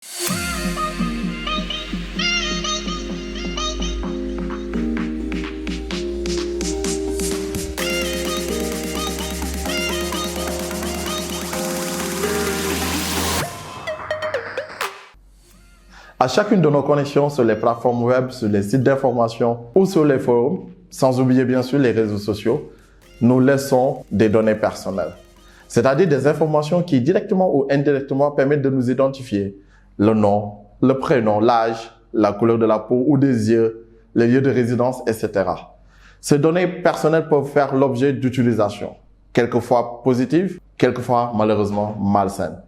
À chacune de nos connexions sur les plateformes web, sur les sites d'information ou sur les forums, sans oublier bien sûr les réseaux sociaux, nous laissons des données personnelles. C'est-à-dire des informations qui directement ou indirectement permettent de nous identifier. Le nom, le prénom, l'âge, la couleur de la peau ou des yeux, les lieux de résidence, etc. Ces données personnelles peuvent faire l'objet d'utilisation, quelquefois positives, quelquefois malheureusement malsaines.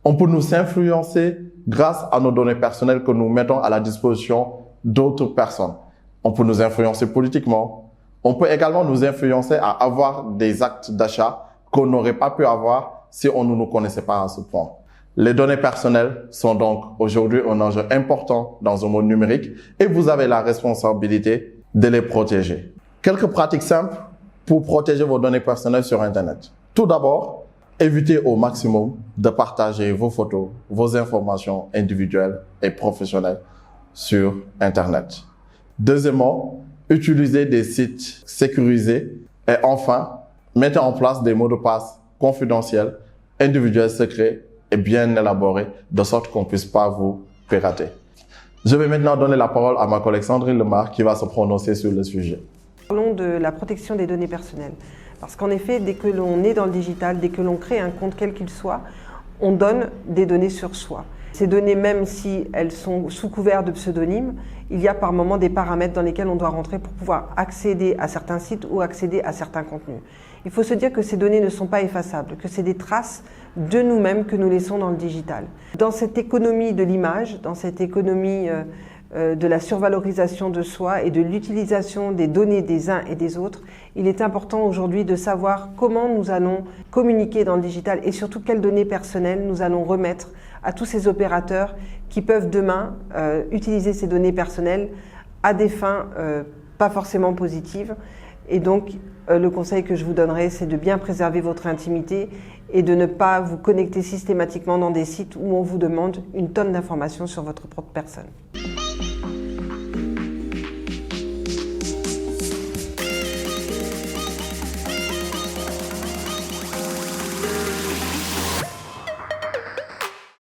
On peut nous influencer grâce à nos données personnelles que nous mettons à la disposition d'autres personnes. On peut nous influencer politiquement. On peut également nous influencer à avoir des actes d'achat qu'on n'aurait pas pu avoir si on ne nous connaissait pas à ce point. Les données personnelles sont donc aujourd'hui un enjeu important dans un monde numérique et vous avez la responsabilité de les protéger. Quelques pratiques simples pour protéger vos données personnelles sur Internet. Tout d'abord, évitez au maximum de partager vos photos, vos informations individuelles et professionnelles sur Internet. Deuxièmement, utilisez des sites sécurisés. Et enfin, mettez en place des mots de passe confidentiels, individuels, secrets et bien élaborés, de sorte qu'on ne puisse pas vous pirater. Je vais maintenant donner la parole à ma collègue Sandrine Lemar qui va se prononcer sur le sujet. Parlons de la protection des données personnelles. Parce qu'en effet, dès que l'on est dans le digital, dès que l'on crée un compte quel qu'il soit, on donne des données sur soi. Ces données, même si elles sont sous couvert de pseudonymes, il y a par moment des paramètres dans lesquels on doit rentrer pour pouvoir accéder à certains sites ou accéder à certains contenus. Il faut se dire que ces données ne sont pas effaçables, que c'est des traces de nous-mêmes que nous laissons dans le digital. Dans cette économie de l'image, dans cette économie de la survalorisation de soi et de l'utilisation des données des uns et des autres, il est important aujourd'hui de savoir comment nous allons communiquer dans le digital et surtout quelles données personnelles nous allons remettre à tous ces opérateurs qui peuvent demain utiliser ces données personnelles à des fins pas forcément positives. Et donc, le conseil que je vous donnerai, c'est de bien préserver votre intimité et de ne pas vous connecter systématiquement dans des sites où on vous demande une tonne d'informations sur votre propre personne.